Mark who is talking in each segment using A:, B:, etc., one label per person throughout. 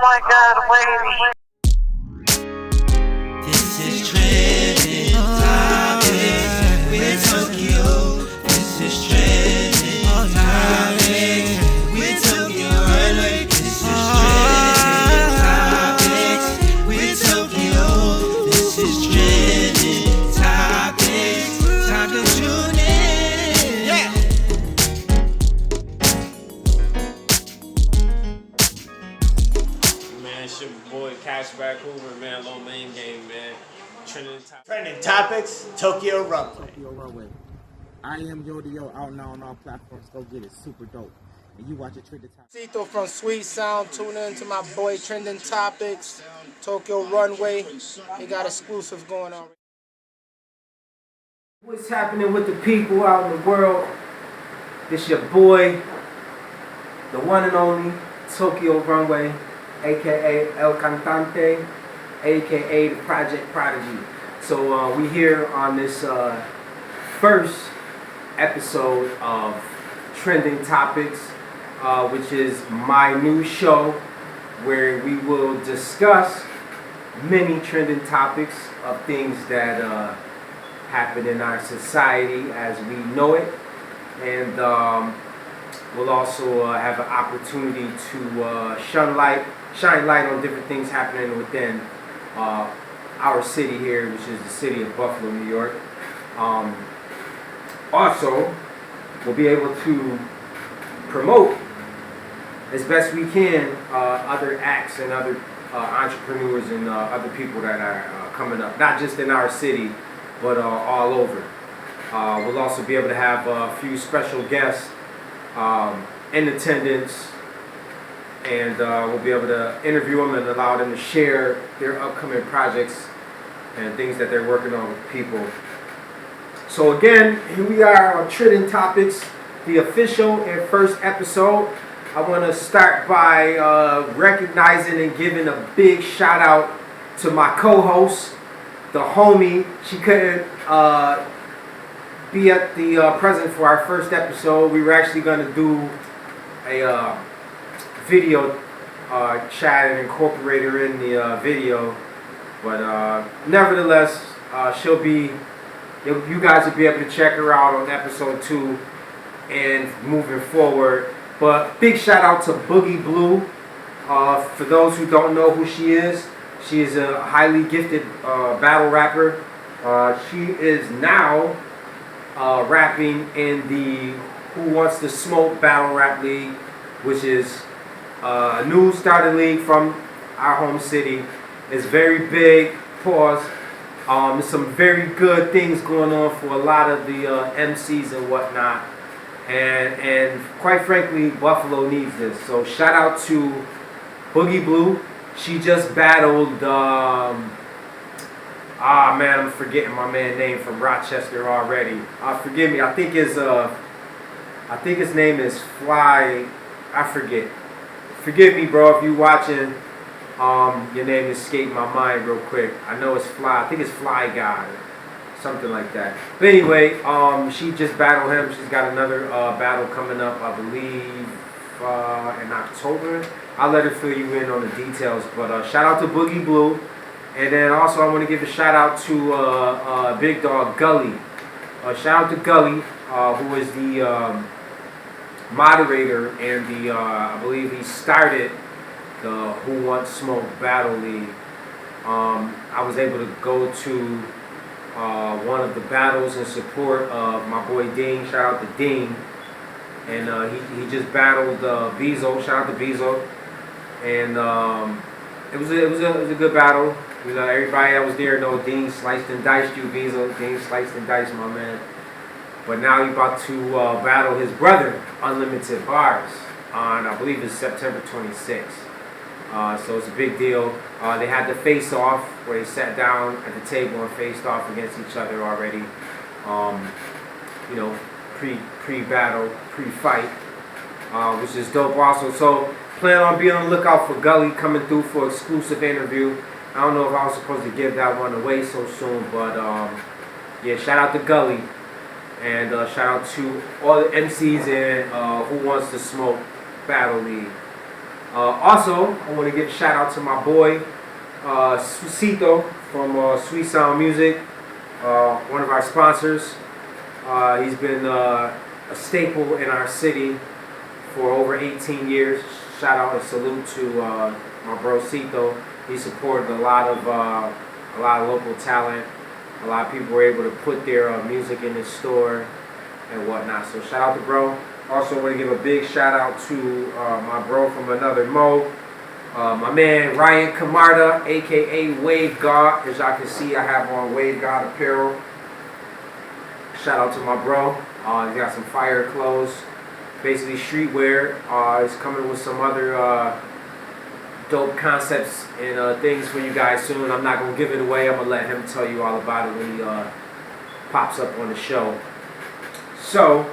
A: my God, wait.
B: This is trending topics with Tokyo. This is trending topics with Tokyo. This is trending topics with Tokyo. This is trending topics. Time to tune in. Yeah.
C: Man, it's your boy Cashback Hoover, man. Low main game, man.
D: Trending topics, Tokyo Runway.
E: Tokyo Runway. I am Yo out now on all platforms. Go get it. Super dope. And you watch it Trending Topics.
F: Cito from Sweet Sound. Tune in to my boy Trending Topics, Tokyo Runway. They got exclusives going on.
G: What's happening with the people out in the world? This your boy, the one and only Tokyo Runway, aka El Cantante, aka the Project Prodigy. So we here on this first episode of Trending Topics, which is my new show where we will discuss many trending topics of things that happen in our society as we know it, and we'll also have an opportunity to shine light on different things happening within our city here, which is the city of Buffalo, New York. Also, we'll be able to promote as best we can other acts and other entrepreneurs and other people that are coming up, not just in our city, but all over. We'll also be able to have a few special guests in attendance, and we'll be able to interview them and allow them to share their upcoming projects and things that they're working on with people. So again, here we are on Trending Topics, the official and first episode. I want to start by recognizing and giving a big shout out to my co-host, the homie. She couldn't be at the present for our first episode. We were actually going to do a video chat and incorporate her in the video, but nevertheless, you guys will be able to check her out on episode 2 and moving forward. But big shout out to Boogie Blue. For those who don't know who she is a highly gifted battle rapper. She is now rapping in the Who Wants to Smoke Battle Rap League, which is a new started league from our home city. It's very big. Pause. There's some very good things going on for a lot of the MCs and whatnot. And quite frankly, Buffalo needs this. So shout out to Boogie Blue. She just battled, I'm forgetting my man's name from Rochester already. Forgive me. I think his name is Fly. I forget. Forgive me, bro, if you watching. Your name escaped my mind real quick. I know it's Fly. I think it's Fly Guy, something like that. But anyway, she just battled him. She's got another battle coming up, I believe, in October. I'll let her fill you in on the details. But shout out to Boogie Blue. And then also I want to give a shout out to Big Dog Gully. Shout out to Gully, who is the moderator and the I believe he started the Who Wants Smoke Battle League. I was able to go to one of the battles in support of my boy Dean. Shout out to Dean. And he just battled Bezo. Shout out to Bezo. And it was a good battle. Everybody that was there know Dean sliced and diced you, Bezo. Dean sliced and diced my man. But now he's about to battle his brother, Unlimited Bars, on I believe it's September 26th. So it's a big deal. They had the face off where they sat down at the table and faced off against each other already. Pre-battle, pre-fight, which is dope also. So plan on being on the lookout for Gully coming through for exclusive interview. I don't know if I was supposed to give that one away so soon, but yeah, shout out to Gully. And shout out to all the MCs in Who Wants to Smoke Battle League. Also, I want to give a shout out to my boy Susito from Sweet Sound Music, one of our sponsors. He's been a staple in our city for over 18 years. Shout out and salute to my bro Cito. He supported a lot of local talent. A lot of people were able to put their music in his store and whatnot. So shout out to bro. Also want to give a big shout out to my bro from another Mo, my man Ryan Camarda, aka Wave God. As y'all can see, I have on Wave God apparel. Shout out to my bro. He got some fire clothes, basically streetwear. He's coming with some other dope concepts and things for you guys soon. I'm not gonna give it away. I'm gonna let him tell you all about it when he pops up on the show. So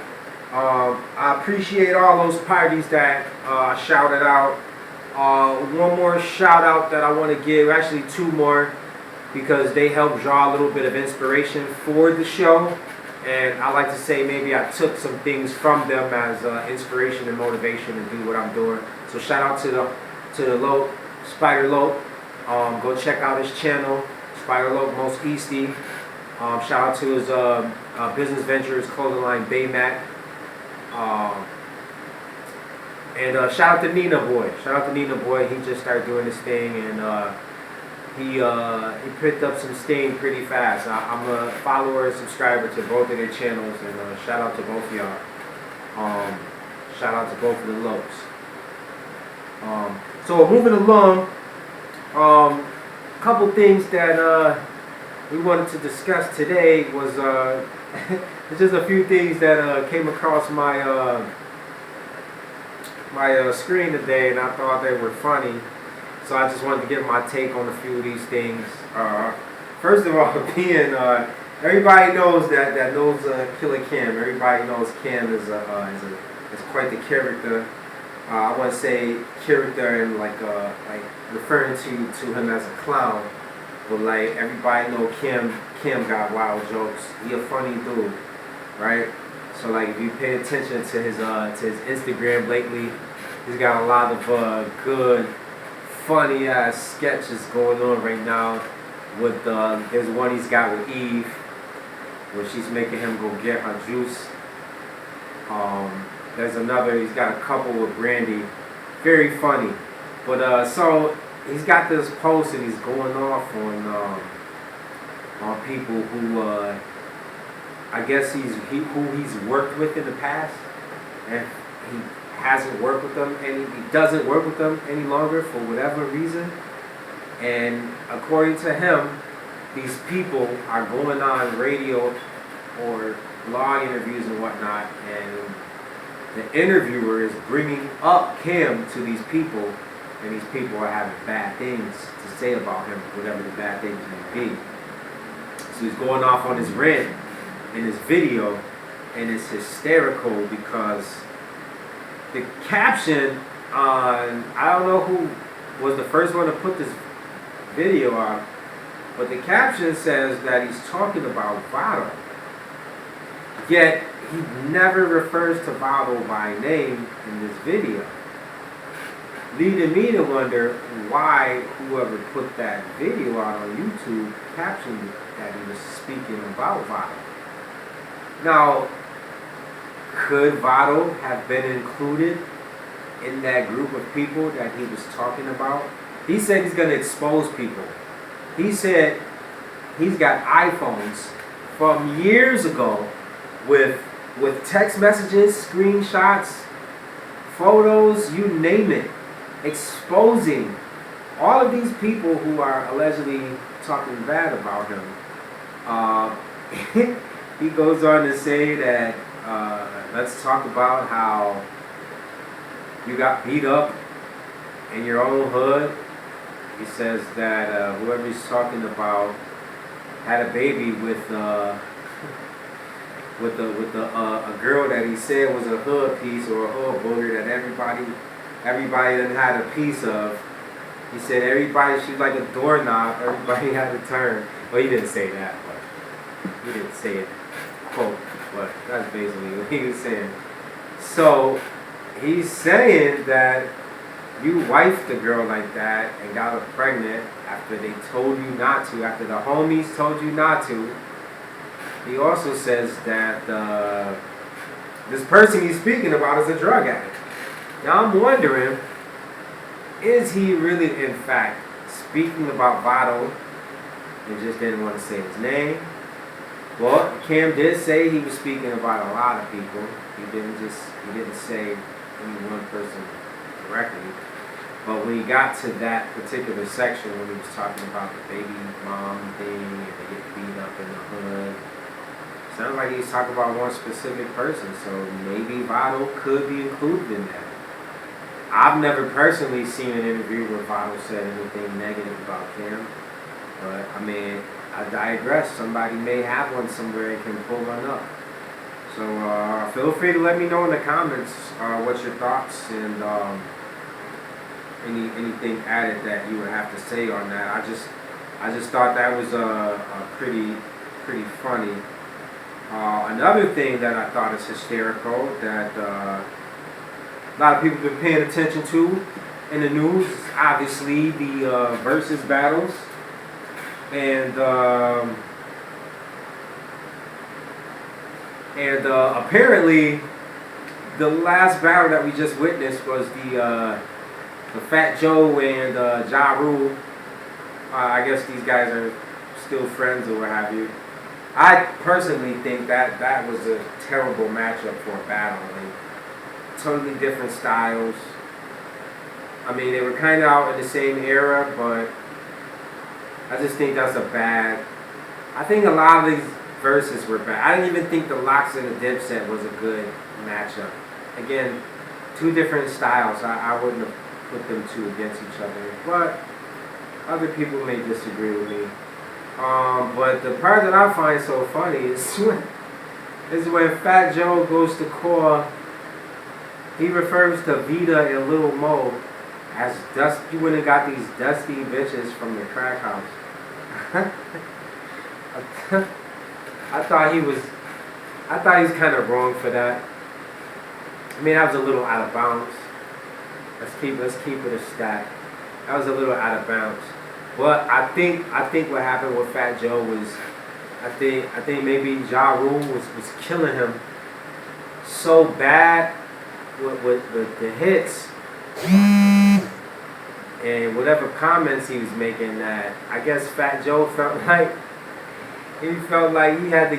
G: I appreciate all those parties that I shouted out. One more shout out that I want to give, actually two more, because they help draw a little bit of inspiration for the show. And I like to say maybe I took some things from them as inspiration and motivation to do what I'm doing. So shout out to the Lope, Spider Lope. Go check out his channel, Spider Lope Most Easty. Shout out to his business venture, his clothing line Baymac. And shout out to Nina Boy. Shout out to Nina Boy. He just started doing this thing, and he picked up some steam pretty fast. I'm a follower and subscriber to both of their channels, and shout out to both of y'all. Shout out to both of the Lopes. So moving along, a couple things that we wanted to discuss today was it's just a few things that came across my my screen today, and I thought they were funny. So I just wanted to give my take on a few of these things. First of all, being everybody knows that knows Killer Cam. Everybody knows Cam is quite the character. I want to say character and like referring to him as a clown, but like everybody know Cam got wild jokes. He a funny dude, right? So like if you pay attention to his Instagram lately, he's got a lot of good, funny ass sketches going on right now. With there's one he's got with Eve, where she's making him go get her juice. There's another, he's got a couple with Brandy, very funny. But so he's got this post and he's going off on people who I guess who he's worked with in the past, and he hasn't worked with them, and he doesn't work with them any longer for whatever reason. And according to him, these people are going on radio or blog interviews and whatnot, and the interviewer is bringing up Cam to these people, and these people are having bad things to say about him, whatever the bad things may be. So he's going off on his rant in his video, and it's hysterical because the caption on, I don't know who was the first one to put this video on, but the caption says that he's talking about Vado. Yet he never refers to Vado by name in this video, leading me to wonder why whoever put that video out on YouTube captioned that he was speaking about Vado. Now, could Vado have been included in that group of people that he was talking about? He said he's going to expose people. He said he's got iPhones from years ago with text messages, screenshots, photos, you name it, exposing all of these people who are allegedly talking bad about him. He goes on to say that, let's talk about how you got beat up in your own hood. He says that whoever he's talking about had a baby with a girl that he said was a hood piece or a hood booger that everybody done had a piece of. He said everybody, she's like a doorknob, everybody had to turn. Well, he didn't say that, but he didn't say it, quote, but that's basically what he was saying. So he's saying that you wifed a girl like that and got her pregnant after they told you not to, after the homies told you not to. He also says that this person he's speaking about is a drug addict. Now I'm wondering, is he really in fact speaking about Vado and just didn't want to say his name? Well, Cam did say he was speaking about a lot of people. He didn't say any one person directly. But when he got to that particular section when he was talking about the baby mom thing and they get beat up in the hood, sounds like he's talking about one specific person. So maybe Vado could be included in that. I've never personally seen an interview where Vado said anything negative about Cam. But I mean, I digress. Somebody may have one somewhere and can pull one up. So feel free to let me know in the comments what's your thoughts and anything added that you would have to say on that. I just thought that was pretty funny. Another thing that I thought is hysterical that a lot of people have been paying attention to in the news is obviously the versus battles. And apparently the last battle that we just witnessed was the Fat Joe and Ja Rule. I guess these guys are still friends or what have you. I personally think that was a terrible matchup for a battle. Like, totally different styles. I mean, they were kind of out in the same era, but I just think that's a bad. I think a lot of these verses were bad. I didn't even think the Locks and the Dipset was a good matchup. Again, two different styles. I wouldn't have put them two against each other, but other people may disagree with me. But the part that I find so funny is when Fat Joe goes to call. He refers to Vita and Lil Mo as you went and got these dusty bitches from the crack house. I thought he was kind of wrong for that. I mean, that was a little out of bounds. Let's keep it a stat. That was a little out of bounds. But I think what happened with Fat Joe was I think maybe Ja Rule was killing him so bad with the hits and whatever comments he was making that I guess Fat Joe felt like he had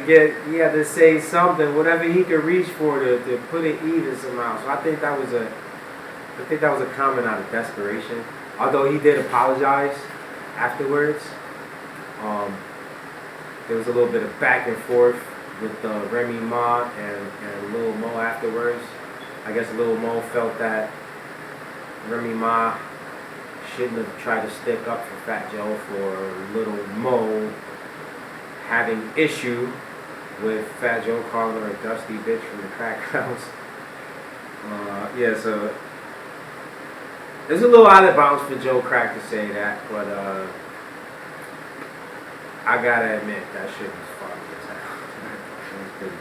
G: to say something, whatever he could reach for to put it even somehow. So I think that was a comment out of desperation. Although he did apologize afterwards. There was a little bit of back and forth with Remy Ma and Lil Mo afterwards. I guess Lil Mo felt that Remy Ma shouldn't have tried to stick up for Fat Joe for Lil Mo having issue with Fat Joe calling her a dusty bitch from the crack house. So it's a little out of bounds for Joe Crack to say that, but I gotta admit that shit was funny as hell. It was pretty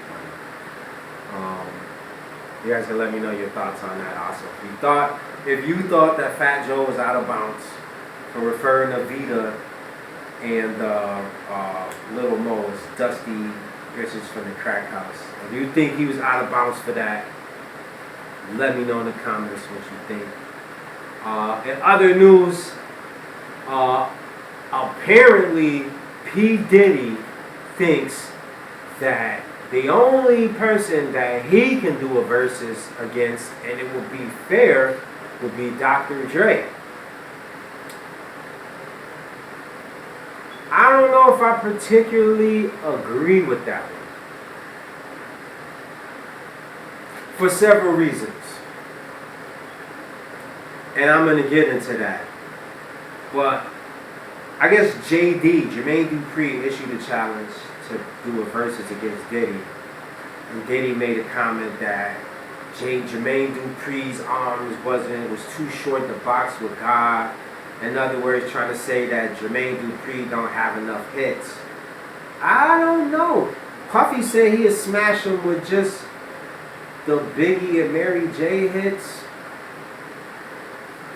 G: funny. You guys can let me know your thoughts on that also. If you thought that Fat Joe was out of bounds for referring to Vita and Lil Mo as dusty bitches from the crack house, if you think he was out of bounds for that, let me know in the comments what you think. In other news, apparently P. Diddy thinks that the only person that he can do a versus against, and it would be fair, would be Dr. Dre. I don't know if I particularly agree with that one. For several reasons. And I'm going to get into that. But I guess Jermaine Dupri issued a challenge to do a versus against Diddy. And Diddy made a comment that Jermaine Dupri's arms was too short to box with God. In other words, trying to say that Jermaine Dupri don't have enough hits. I don't know. Puffy said he'd smash him with just the Biggie and Mary J hits.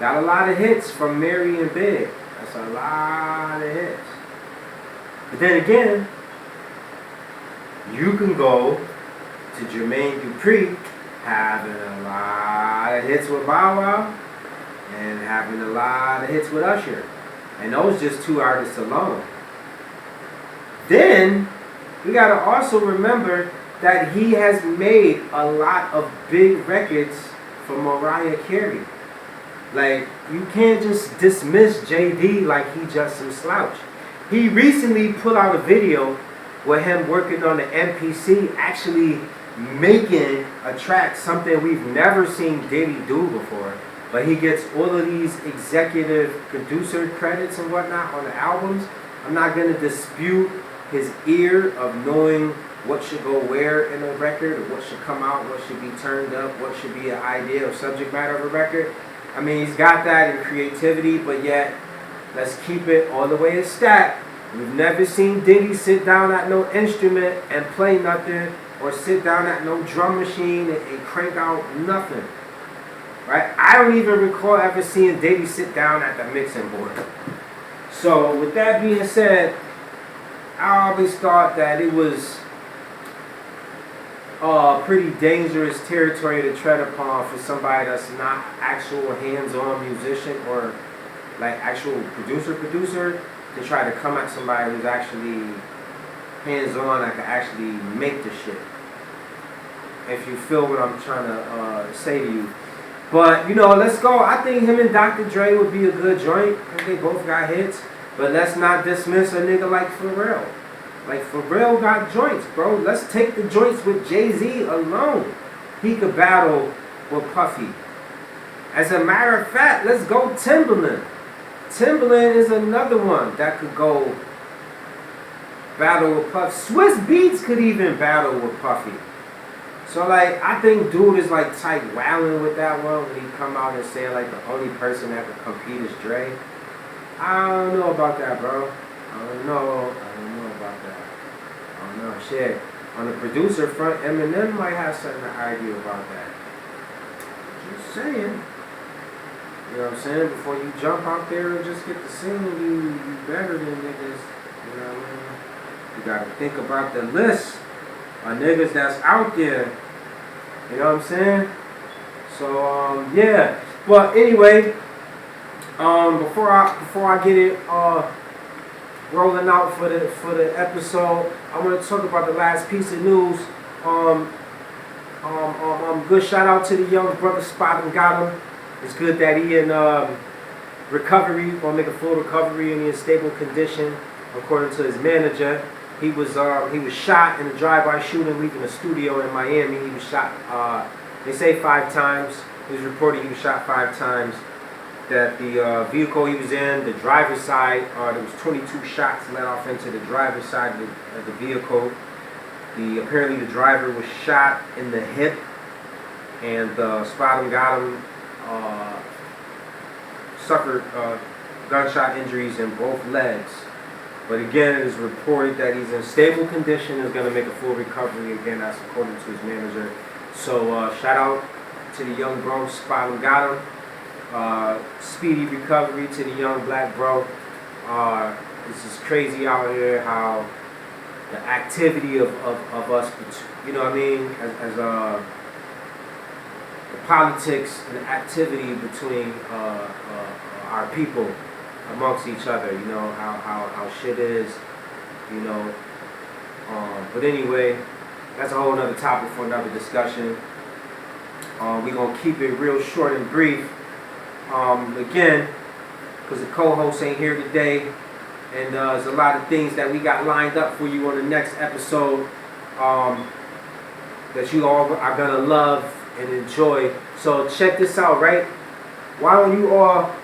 G: Got a lot of hits from Mary and Big. That's a lot of hits. But then again, you can go to Jermaine Dupri having a lot of hits with Bow Wow and having a lot of hits with Usher. And those just two artists alone. Then, we gotta also remember that he has made a lot of big records for Mariah Carey. Like, you can't just dismiss JD like he just some slouch. He recently put out a video with him working on the MPC, actually making a track, something we've never seen Diddy do before. But he gets all of these executive producer credits and whatnot on the albums. I'm not going to dispute his ear of knowing what should go where in a record, or what should come out, what should be turned up, what should be an idea or subject matter of a record. I mean, he's got that in creativity, but yet, let's keep it all the way a stat. We've never seen Diddy sit down at no instrument and play nothing, or sit down at no drum machine and crank out nothing. Right? I don't even recall ever seeing Diddy sit down at the mixing board. So, with that being said, I always thought that it was pretty dangerous territory to tread upon for somebody that's not actual hands-on musician or like actual producer to try to come at somebody who's actually hands-on, that can actually make the shit. If you feel what I'm trying to say to you. But, you know, let's go. I think him and Dr. Dre would be a good joint. I think they both got hits. But let's not dismiss a nigga like Pharrell. Like, Pharrell got joints, bro. Let's take the joints with Jay-Z alone. He could battle with Puffy. As a matter of fact, let's go Timbaland. Timbaland is another one that could go battle with Puffy. Swiss Beats could even battle with Puffy. So, like, I think dude is, like, tight wilding with that one when he come out and say, like, the only person that could compete is Dre. I don't know about that, bro. I don't know about that. I don't know. Shit. On the producer front, Eminem might have something to argue about that. Just saying. You know what I'm saying? Before you jump out there and just get the scene, you better than niggas. You know what I mean? You gotta think about the list of niggas that's out there. You know what I'm saying? So, yeah. But anyway, before I get it rolling out for the episode, I want to talk about the last piece of news. Good shout out to the young brother Spotem Gotem. It's good that he in recovery, gonna make a full recovery, and he in stable condition, according to his manager. He was shot in a drive-by shooting leaving a studio in Miami. He was shot. They say 5 times. It was reported he was shot 5 times. That the vehicle he was in, the driver's side, there was 22 shots let off into the driver's side of the vehicle. Apparently the driver was shot in the hip, and Spotem Gotem suffered gunshot injuries in both legs. But again, it is reported that he's in stable condition, is going to make a full recovery. Again, that's according to his manager. So shout out to the young bro, Spotem Gotem. Speedy recovery to the young black bro. This is crazy out here how the activity of us, you know what I mean, as the politics and the activity between our people amongst each other, you know, how shit is, you know. But anyway, that's a whole nother topic for another discussion. We're going to keep it real short and brief. Again, because the co-host ain't here today, and there's a lot of things that we got lined up for you on the next episode that you all are going to love and enjoy. So check this out, right? Why don't you all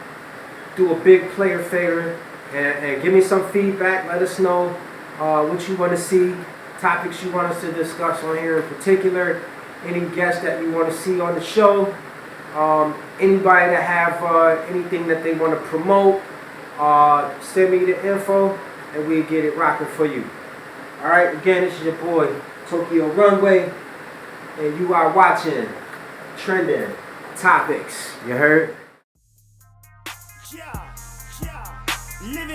G: do a big player favor and give me some feedback. Let us know what you want to see, topics you want us to discuss on here in particular, any guests that you want to see on the show. Anybody that have anything that they want to promote, send me the info and we'll get it rocking for you. Alright, again, this is your boy, Tokyo Runway, and you are watching Trending Topics. You heard?
B: living.